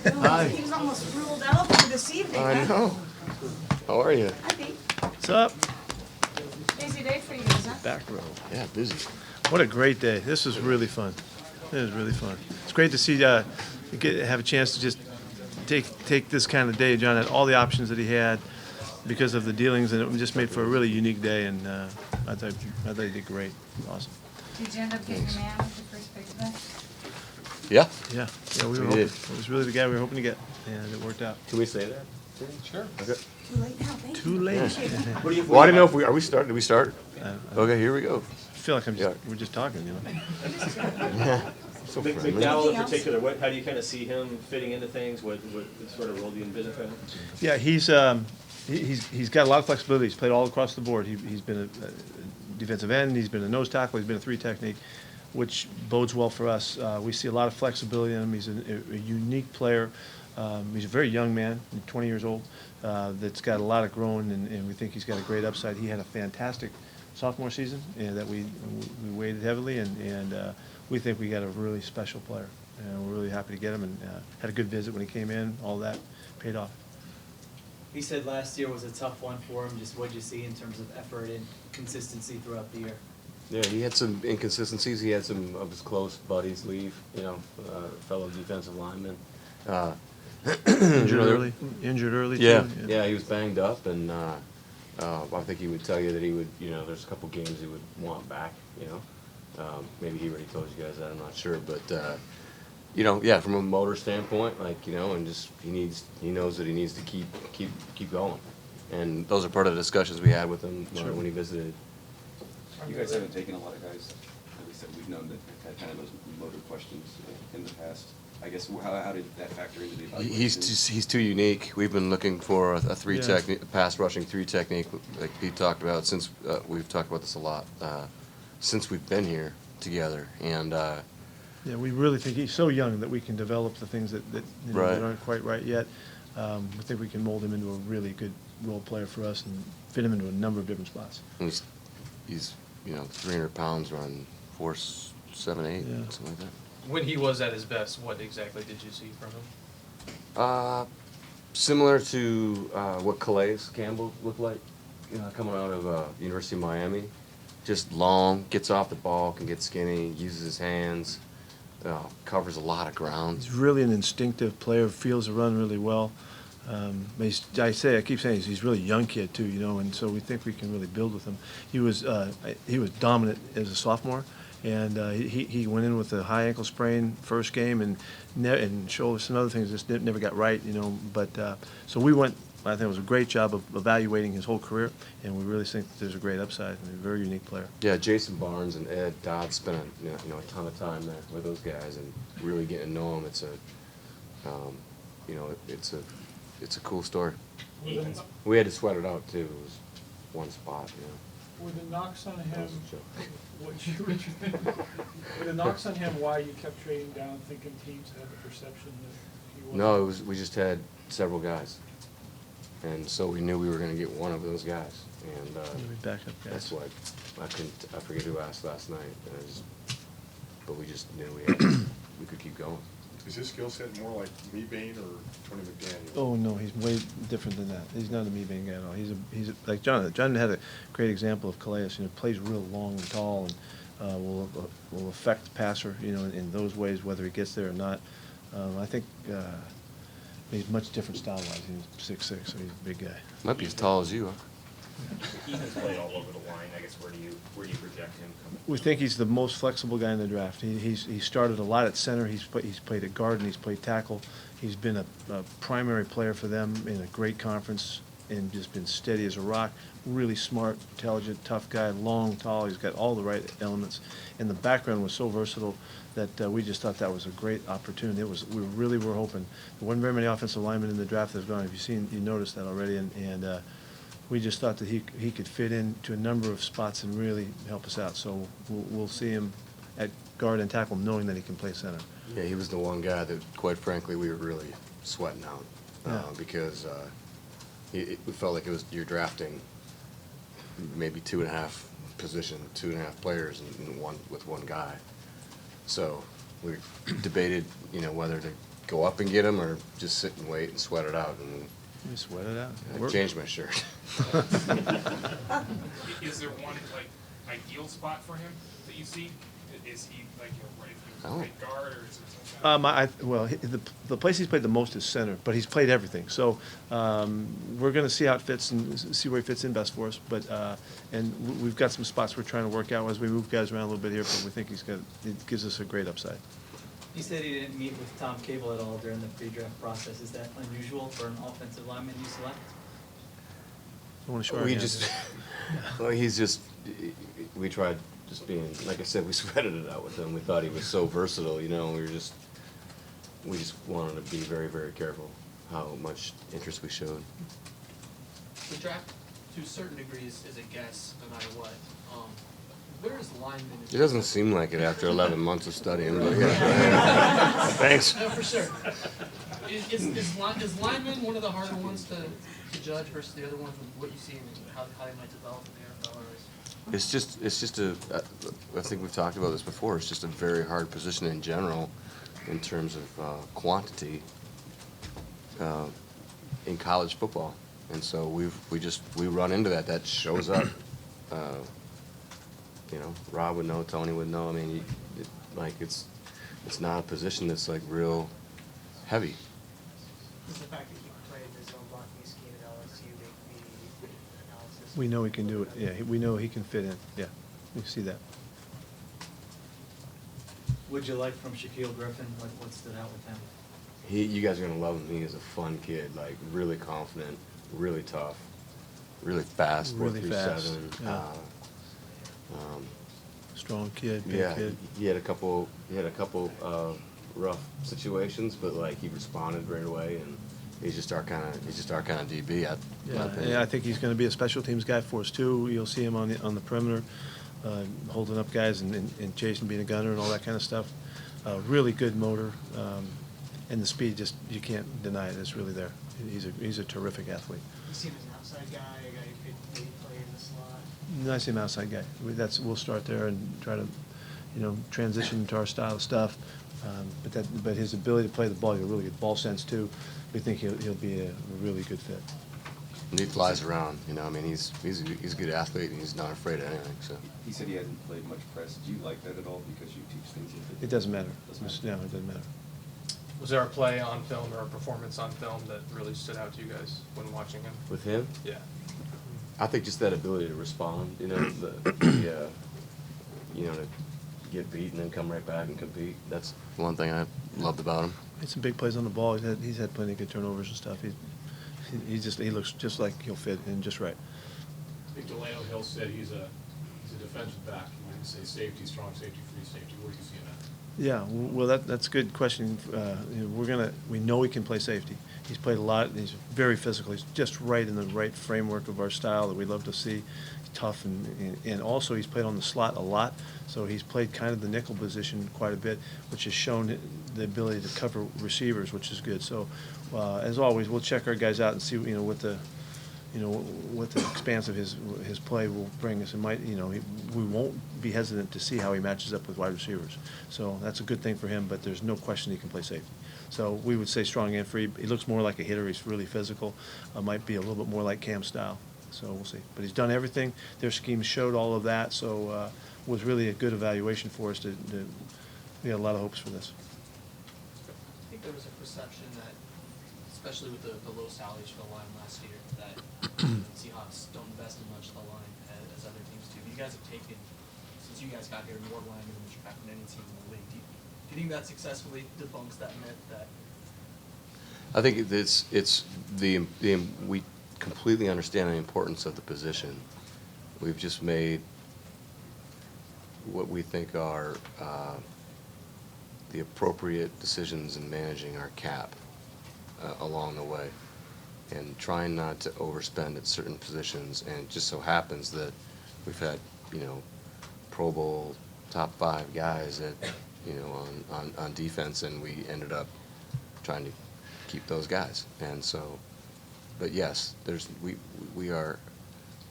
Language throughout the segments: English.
Hi. He was almost ruled out for this evening. I know. How are you? Hi, Pete. What's up? Busy day for you guys, huh? Back row. Yeah, busy. What a great day. This is really fun. It is really fun. It's great to see have a chance to just take this kind of day. John had all the options that he had because of the dealings, and it just made for a really unique day. And I thought he did great. Awesome. Did you end up getting your man with the first pick today? Yeah. Yeah, we were We hoping. did. It was really the guy we were hoping to get, and it worked out. Can we say that? Sure. Okay. Too late now, thank you. Too late. What do you? Well, I didn't know if are we starting? Did we start? Okay, here we go. I feel like we're just talking, you know. Yeah. So friendly. McDowell in Anything else? particular, how do you kind of see him fitting into things? What sort of role do you envision for him? Yeah, he's got a lot of flexibility. He's played all across the board. He's been a defensive end. He's been a nose tackle. He's been a three technique, which bodes well for us. We see a lot of flexibility in him. He's a unique player. He's a very young man, 20 years old, that's got a lot of growing, and we think he's got a great upside. He had a fantastic sophomore season that we weighted heavily, and we think we got a really special player. And we're really happy to get him, and had a good visit when he came in. All that paid off. He said last year was a tough one for him. Just what you see in terms of effort and consistency throughout the year? Yeah, he had some inconsistencies. He had some of his close buddies leave. Fellow defensive linemen. Injured early. Yeah, Too. yeah, he was banged up, and I think he would tell you that he would, there's a couple games he would want back, maybe he already told you guys that, I'm not sure, but, yeah, from a motor standpoint, and just, he knows that he needs to keep going. And those are part of the discussions we had with him when he visited. You guys haven't taken a lot of guys, at least that we've known that had kind of those motor questions in the past. I guess, how did that factor into the evaluation? He's too unique. We've been looking for a three Yeah. technique, pass rushing three technique, like Pete talked about. Since we've talked about this a lot since we've been here together, and Yeah, we really think he's so young that we can develop the things that Right. that aren't quite right yet. We think we can mold him into a really good role player for us and fit him into a number of different spots. he's 300 pounds, running 4.78, Yeah. something like that. When he was at his best, what exactly did you see from him? Similar to what Calais Campbell looked like, coming out of University of Miami. Just long, gets off the ball, can get skinny, uses his hands, covers a lot of ground. He's really an instinctive player, feels the run really well. I keep saying he's a really young kid too, and so we think we can really build with him. He was dominant as a sophomore, and he went in with a high ankle sprain first game, and showed some other things just never got right, But so we went. I think it was a great job of evaluating his whole career, and we really think that there's a great upside and a very unique player. Yeah, Jason Barnes and Ed Dodd spent a ton of time there with those guys and really getting to know them. It's a cool story. We had to sweat it out too. It was one spot, Were the knocks on That him, was a joke. were the knocks on him why you kept trading down, thinking teams had the perception that he wasn't? No, we just had several guys, and so we knew we were going to get one of those guys, and We backed up guys. that's why I forget who asked last night, but we just knew we could keep going. Is his skill set more like Meebane or Tony McDaniel? Oh no, he's way different than that. He's not a me-being guy at all. He's like John. John had a great example of Calais. Plays real long and tall, and will affect the passer. In those ways, whether he gets there or not. I think he's much different style-wise. He's 6'6", so he's a big guy. Might be as tall as you, huh? Ethan's played all over the line. I guess where do you project him coming? We think he's the most flexible guy in the draft. He started a lot at center. He's played at guard and he's played tackle. He's been a primary player for them in a great conference and just been steady as a rock. Really smart, intelligent, tough guy, long, tall. He's got all the right elements. And the background was so versatile that we just thought that was a great opportunity. We really were hoping. There weren't very many offensive linemen in the draft that's gone. You noticed that already. And we just thought that he could fit into a number of spots and really help us out. So we'll see him at guard and tackle, knowing that he can play center. Yeah, he was the one guy that, quite frankly, we were really sweating out because we felt like you're drafting maybe 2.5 players with one guy. So we debated, whether to go up and get them or just sit and wait and sweat it out. And Let me sweat it out. I changed my shirt. Is there one, like, ideal spot for him that you see? Is he, like, if he was a Oh. right guard, or is it some kind of? Well, the place he's played the most is center, but he's played everything. So we're going to see how it fits and see where he fits in best for us. But we've got some spots we're trying to work out as we move guys around a little bit here. But we think it gives us a great upside. He said he didn't meet with Tom Cable at all during the pre-draft process. Is that unusual for an offensive lineman you select? I want to show our We hands. just, well, we tried just being, like I said, we sweated it out with him. We thought he was so versatile, you know, we just wanted to be very, very careful how much interest we showed. The draft, to a certain degree, is a guess, no matter what. Where is lineman? It doesn't seem like it after 11 months of studying, but yeah. Thanks. No, for sure. Is lineman one of the harder ones to judge versus the other ones with what you see and how they might develop in the NFL? Or is It's just I think we've talked about this before, it's just a very hard position in general in terms of quantity in college football. And so we run into that shows up. You know, Rob would know, Tony would know. I mean, it's not a position that's like real heavy. Does the fact that he played the zone blocking scheme at LSU make the analysis? We know he can do it. Yeah, we know he can fit in. Yeah, we see that. What'd you like from Shaquille Griffin? What stood out with him? You guys are gonna love him. He is a fun kid, like really confident, really tough, really fast. Really 4.37. fast, yeah. Strong kid, big Yeah, kid. he had a couple rough situations, but like he responded right away, and he's just our kind of DB. Yeah, I think he's going to be a special teams guy for us too. You'll see him on the perimeter, holding up guys and chasing, being a gunner, and all that kind of stuff. Really good motor, and the speed, just you can't deny it. It's really there. He's a terrific athlete. You see him as an outside guy, a guy who could maybe play in the slot. I see him outside guy. We'll start there and try to, transition to our style of stuff. But his ability to play the ball, he's a really good ball sense too. We think he'll be a really good fit. And he flies around. You know, I mean, he's a good athlete, and he's not afraid of anything. So He said he hadn't played much press. Do you like that at all because you teach things? It doesn't matter. Doesn't matter. No, it doesn't matter. Was there a play on film or a performance on film that really stood out to you guys when watching him? with him, Yeah. I think just that ability to respond. You know, to get beat and then come right back and compete. That's one thing I loved about him. Made some big plays on the ball. He's had plenty of good turnovers and stuff. He looks just like he'll fit in just right. I think Delano Hill said he's a defensive back. You might say safety, strong safety, free safety. Where do you see that? Yeah, well, that's a good question. We know he can play safety. He's played a lot. He's very physical. He's just right in the right framework of our style that we love to see. He's tough, and also he's played on the slot a lot. So he's played kind of the nickel position quite a bit, which has shown the ability to cover receivers, which is good. So, as always, we'll check our guys out and see what the expanse of his play will bring us. It might, we won't be hesitant to see how he matches up with wide receivers. So that's a good thing for him, but there's no question he can play safety. So we would say strong and free. He looks more like a hitter. He's really physical. Might be a little bit more like Cam style. So we'll see. But he's done everything. Their scheme showed all of that. So it was really a good evaluation for us. We had a lot of hopes for this. I think there was a perception that, especially with the low salaries for the line last year, that Seahawks don't invest as much in the line as other teams do. You guys have taken, since you guys got here, more linemen than you draft than any team in the league. Do you think that successfully debunks that myth that? I think we completely understand the importance of the position. We've just made what we think are the appropriate decisions in managing our cap along the way, and trying not to overspend at certain positions. And it just so happens that we've had, Pro Bowl top 5 guys at, on defense, and we ended up trying to keep those guys. And so, but yes, we are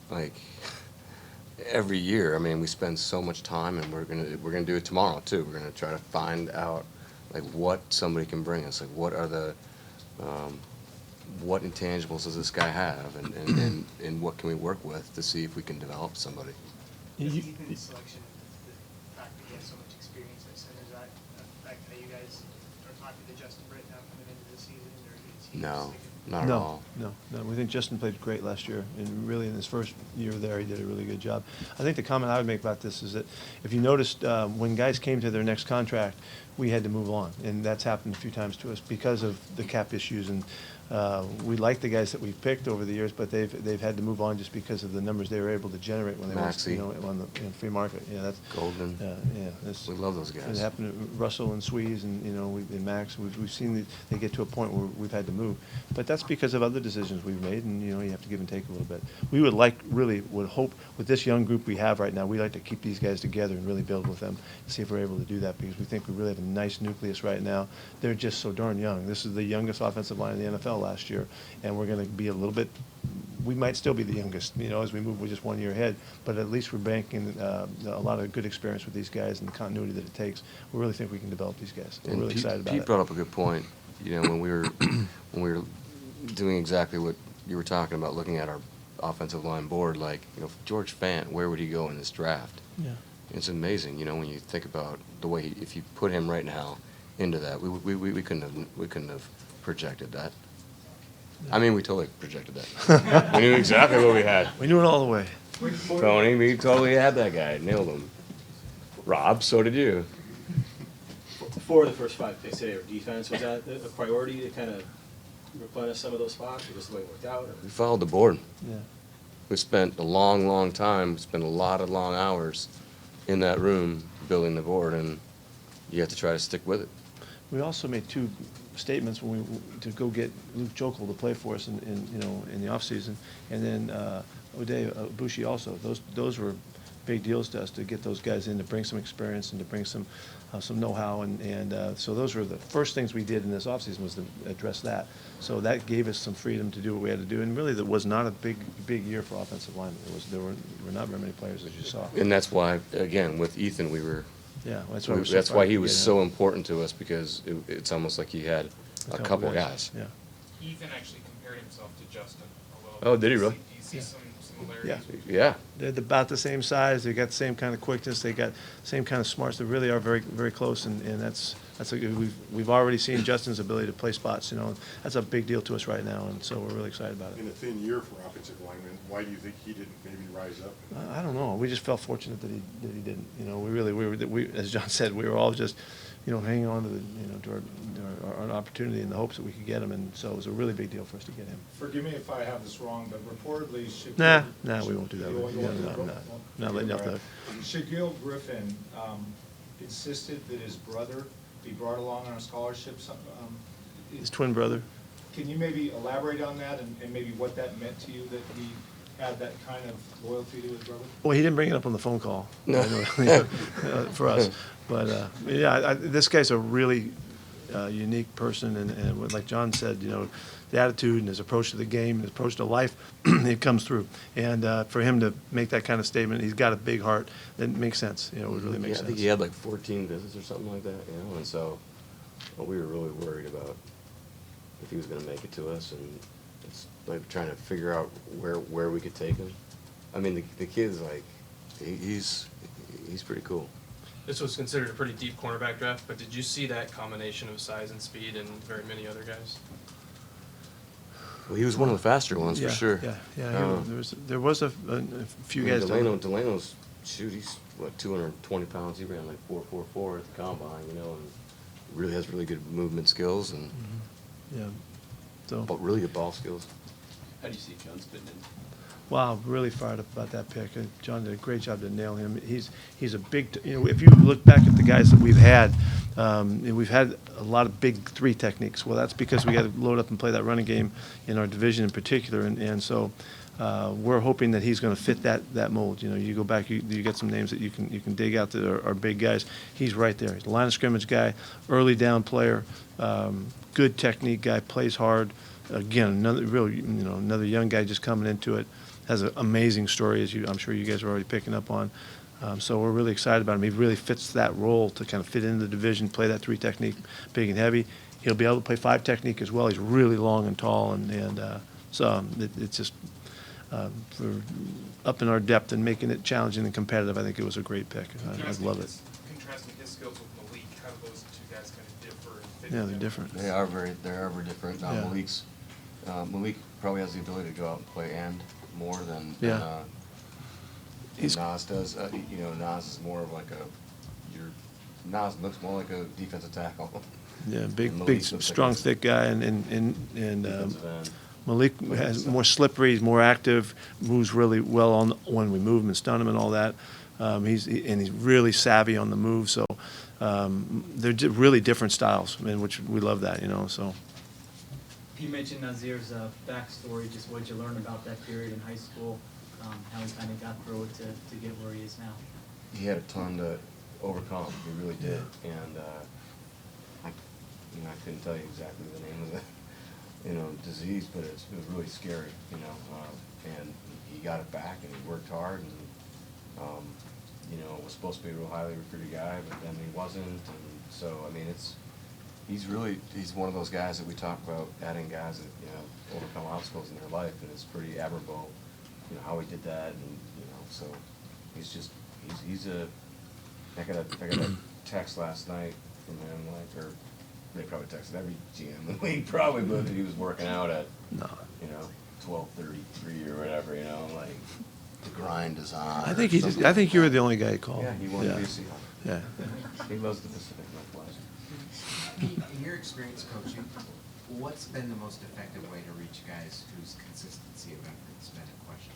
like every year. I mean, we spend so much time, and we're gonna do it tomorrow too. We're gonna try to find out like what somebody can bring us. Like what are the, what intangibles does this guy have, and what can we work with to see if we can develop somebody. Does Ethan's selection, the fact that he has so much experience at center, does that affect how you guys are talking to Justin Britt now coming into the season, or is he No, sticking? not at all. No. We think Justin played great last year, and really in his first year there, he did a really good job. I think the comment I would make about this is that if you noticed, when guys came to their next contract, we had to move on, and that's happened a few times to us because of the cap issues. And we like the guys that we've picked over the years, but they've had to move on just because of the numbers they were able to generate when they went, Maxey. on the free market. Yeah, that's Golden. that's, We love those guys. It happened to Russell and Sweeze, and and Max. We've seen they get to a point where we've had to move, but that's because of other decisions we've made, and you have to give and take a little bit. We would hope with this young group we have right now, we'd like to keep these guys together and really build with them, see if we're able to do that, because we think we really have a nice nucleus right now. They're just so darn young. This is the youngest offensive line in the NFL last year, and we're going to be a little bit. We might still be the youngest, as we move. We're just 1 year ahead, but at least we're banking a lot of good experience with these guys and the continuity that it takes. We really think we can develop these guys. We're And really excited about Pete it. brought up a good point. When we were doing exactly what you were talking about, looking at our offensive line board, George Fant, where would he go in this draft? Yeah. It's amazing, when you think about the way if you put him right now into that, we couldn't have projected that. I mean, we totally projected that. We knew exactly what we had. We knew it all the way. Tony, we totally had that guy. Nailed him. Rob, so did you. For the first 5 picks today, or defense, was that a priority to kind of replenish some of those spots, or just the way it worked out? We followed the board. Yeah. We spent a long, long time, we spent a lot of long hours in that room building the board, and you have to try to stick with it. We also made 2 statements to go get Luke Jokel to play for us in the offseason, and then O'Day Bushi also. Those were big deals to us, to get those guys in, to bring some experience and to bring some know-how, and so those were the first things we did in this offseason, was to address that. So that gave us some freedom to do what we had to do, and really that was not a big year for offensive linemen. There were not very many players, as you saw. And that's why, again, with Ethan, Yeah, that's why he was so important to us, because it's almost like he had a couple guys. Yeah. Ethan actually compared himself to Justin a little bit. Oh, did he really? Do you see some Yeah. similarities? Yeah. They're about the same size. They got the same kind of quickness. They got same kind of smarts. They really are very, very close. And we've already seen Justin's ability to play spots. That's a big deal to us right now, and so we're really excited about it. In a thin year for offensive linemen, why do you think he didn't maybe rise up? I don't know. We just felt fortunate that he didn't. We as John said, we were all just, hanging on to to our opportunity in the hopes that we could get him, and so it was a really big deal for us to get him. Forgive me if I have this wrong, but reportedly Shaquille. Nah, we won't do that. You won't do No, that? not letting up the. Shaquille Griffin insisted that his brother be brought along on a scholarship. His twin brother. Can you maybe elaborate on that and maybe what that meant to you, that he had that kind of loyalty to his brother? Well, he didn't bring it up on the phone call. No. For us. But, this guy's a really unique person, and like John said, the attitude and his approach to the game, his approach to life, it comes through. And for him to make that kind of statement, he's got a big heart. That makes sense. It really makes I sense. think he had 14 visits or something like that, and so we were really worried about if he was going to make it to us, and it's like trying to figure out where we could take him. I mean, the kid's he's pretty cool. This was considered a pretty deep cornerback draft, but did you see that combination of size and speed and very many other guys? Well, he was one of the faster ones, for sure. Yeah. There was a few guys. Delano's, he's 220 pounds. He ran 4.44 at the combine, and really has really good movement skills and but really good ball skills. How do you see Jones fitting in? Wow, really fired up about that pick. John did a great job to nail him. He's a big, if you look back at the guys that we've had a lot of big 3 techniques. Well, that's because we got to load up and play that running game in our division in particular, and so we're hoping that he's going to fit that mold. You go back, you get some names that you can dig out that are big guys. He's right there. He's a line of scrimmage guy, early down player, good technique guy, plays hard. Again, another young guy just coming into it. Has an amazing story, I'm sure you guys are already picking up on. So we're really excited about him. He really fits that role to kind of fit into the division, play that 3 technique, big and heavy. He'll be able to play 5 technique as well. He's really long and tall, and so it's just for upping our depth and making it challenging and competitive. I think it was a great pick. I love it. Contrasting his skills with Malik, how do those two guys kind of differ and fit Yeah, they're together? different. They are very different. Yeah. Malik probably has the ability to go out and play end more than Yeah. He's- Nas does. You know, Nas is more of like Nas looks more like a defensive tackle. Yeah, And big, Malik big, looks like strong, he's thick guy, and defensive end. Malik has more slippery, he's more active, moves really well on when we move him and stun him and all that. He's really savvy on the move. So they're really different styles, and which we love that, you know. So You mentioned Nazir's backstory, just what you learned about that period in high school, how he kind of got through it to get where he is now. He had a ton to overcome. He really did, and I couldn't tell you exactly the name of the disease, but it was really scary, and he got it back, and he worked hard, and was supposed to be a real highly recruited guy, but then he wasn't, and so I mean he's one of those guys that we talk about, adding guys that overcome obstacles in their life, and it's pretty admirable, how he did that, and so I got a text last night from him, or they probably texted every GM in the league probably, but he was working out at 12:33 or whatever, like the grind is on. I think you were the only guy he called. Yeah, he wanted to be a Seahawk. Yeah. He loves the Pacific Northwest. Pete, in your experience coaching, what's been the most effective way to reach guys whose consistency of effort's been a question?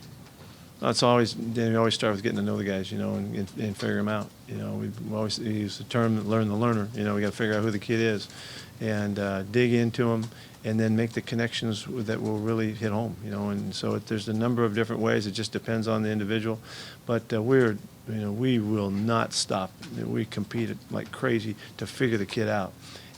That's always, we always start with getting to know the guys, and figure them out. We always use the term "learn the learner." We got to figure out who the kid is, and dig into them, and then make the connections that will really hit home. And so there's a number of different ways. It just depends on the individual, but we will not stop. We compete like crazy to figure the kid out.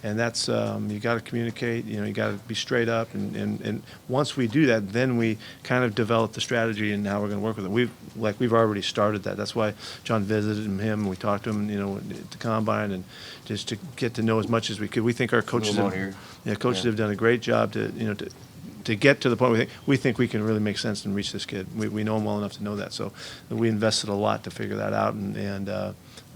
And that's, you got to communicate, you got to be straight up. And once we do that, then we kind of develop the strategy and how we're going to work with it. We've already started that. That's why John visited him and we talked to him, at the combine, and just to get to know as much as we could. We think our coaches have done a great job to get to the point we think we can really make sense and reach this kid. We know him well enough to know that. So we invested a lot to figure that out, and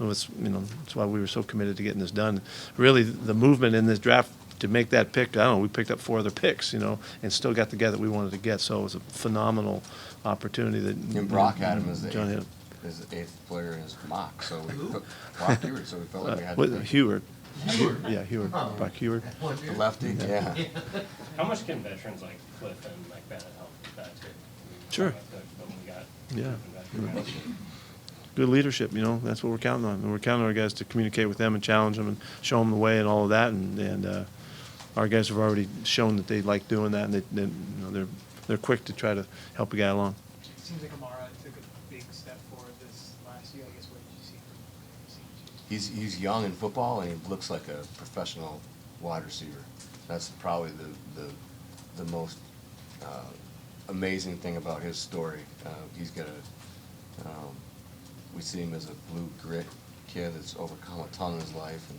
that's why we were so committed to getting this done. Really, the movement in this draft to make that pick, we picked up 4 other picks, and still got the guy that we wanted to get. So it was a phenomenal opportunity that. And Brock had him as the John eighth player in his mock, so we put Brock Heward, so we felt like we had to pick. Heward. Yeah, Heward. Oh. Brock Heward. The lefty, yeah. How much can veterans like Cliff and like Bennett help with that too? Sure. Yeah. Good leadership, that's what we're counting on. And we're counting on our guys to communicate with them and challenge them and show them the way and all of that. And our guys have already shown that they like doing that, and they're quick to try to help a guy along. It seems like Amara took a big step forward this last year. I guess, what did you see from him? He's young in football, and he looks like a professional wide receiver. That's probably the most amazing thing about his story. He's got we see him as a blue grit kid that's overcome a ton in his life, and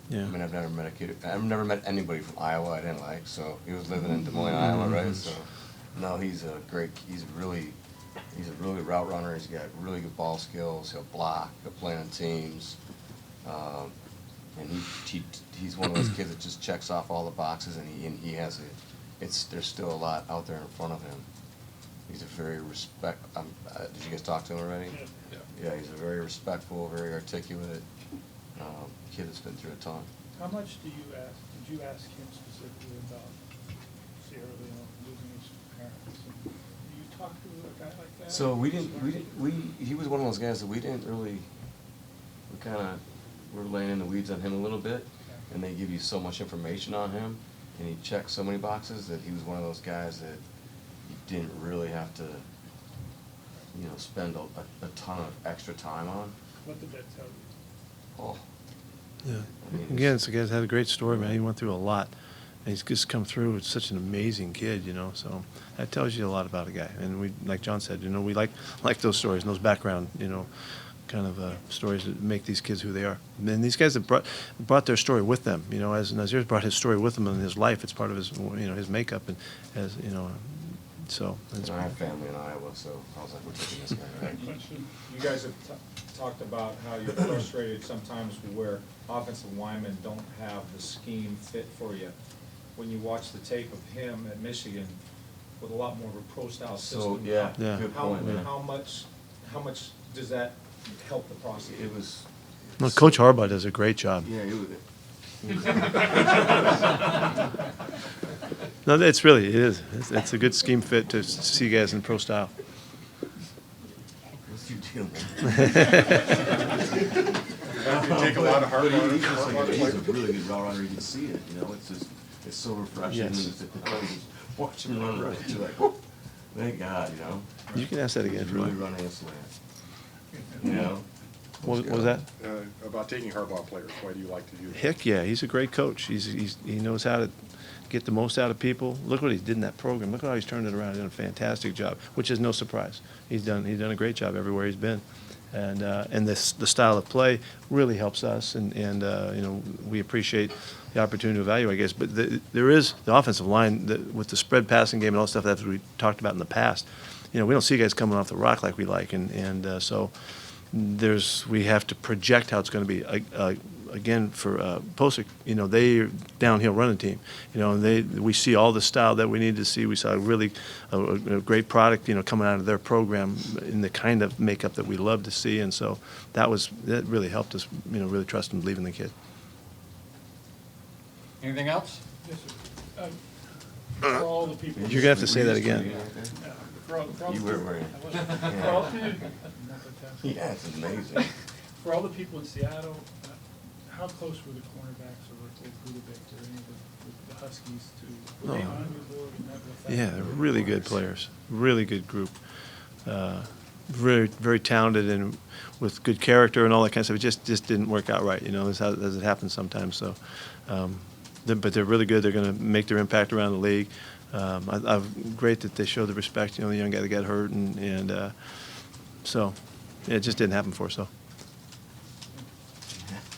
Yeah. I mean, I've never met anybody from Iowa I didn't like. So he was living in Des Moines, Iowa, right? So no, he's a really route runner. He's got really good ball skills. He'll block. He'll play on teams. And he's one of those kids that just checks off all the boxes, and he has there's still a lot out there in front of him. He's a very did you guys talk to him already? Yeah, he's a very respectful, very articulate kid that's been through a ton. How much did you ask him specifically about Sierra Leone losing his parents? Do you talk to a guy like that? So he was one of those guys that we were laying in the weeds on him a little bit, and they give you so much information on him, and he checked so many boxes that he was one of those guys that you didn't really have to, spend a ton of extra time on. What did that tell you? Oh. Yeah. I mean, Again, it's a guy that had a great story, man. He went through a lot. And he's just come through with such an amazing kid, you know, so that tells you a lot about a guy. And we, like John said, you know, we like those stories and those background, you know, kind of stories that make these kids who they are. And these guys have brought their story with them, you know, as Nazir's brought his story with him in his life. It's part of his, you know, his makeup, and as, you know, so. It's, And I have family in Iowa, so I was like, we're taking this guy, right? You guys have talked about how you're frustrated sometimes where offensive linemen don't have the scheme fit for you. When you watch the tape of him at Michigan with a lot more of a pro-style So, system. yeah, Yeah. good point, man. How much does that help the process? It was. no, Coach Harbaugh does a great job. Yeah, it was. No, it's really, it is. It's a good scheme fit to see guys in pro style. What's your deal, man? You take a lot of hard But runs. he's just like, he's a really good route runner. You can see it, you know. It's just, it's so refreshing. Yes. And just watch him run right. You're like, whoa, thank God, you know. You can ask that again. He's really running a slant. You know. What was that? About taking Harbaugh players, why do you like to do that? Heck yeah, he's a great coach. He knows how to get the most out of people. Look what he did in that program. Look how he's turned it around. He's done a fantastic job, which is no surprise. He's done a great job everywhere he's been, and the style of play really helps us. And you know, we appreciate the opportunity to evaluate, I guess. But there is the offensive line with the spread passing game and all the stuff that we talked about in the past. You know, we don't see guys coming off the rock like we like, and so. We have to project how it's going to be. Again, for Posick, you know, they're downhill running team. You know, and we see all the style that we need to see. We saw really a great product, you know, coming out of their program in the kind of makeup that we love to see. And so that really helped us, you know, really trust and believe in the kid. Anything else? Yes, sir. For all the people. You're gonna have to say that again. For all You the were people- wearing. For all- Yeah, it's amazing. For all the people in Seattle, how close were the cornerbacks or Budovic or any of the Huskies to, were they Oh. on your board and that with that? Yeah, they're really good players. Really good group. Very, very talented and with good character and all that kind of stuff. It just didn't work out right, you know, as it happens sometimes. So, but they're really good. They're going to make their impact around the league. Great that they showed the respect, you know, the young guy that got hurt, and so it just didn't happen for us. So.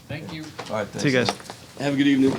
Thank you. All right, thanks. See you guys. Have a good evening.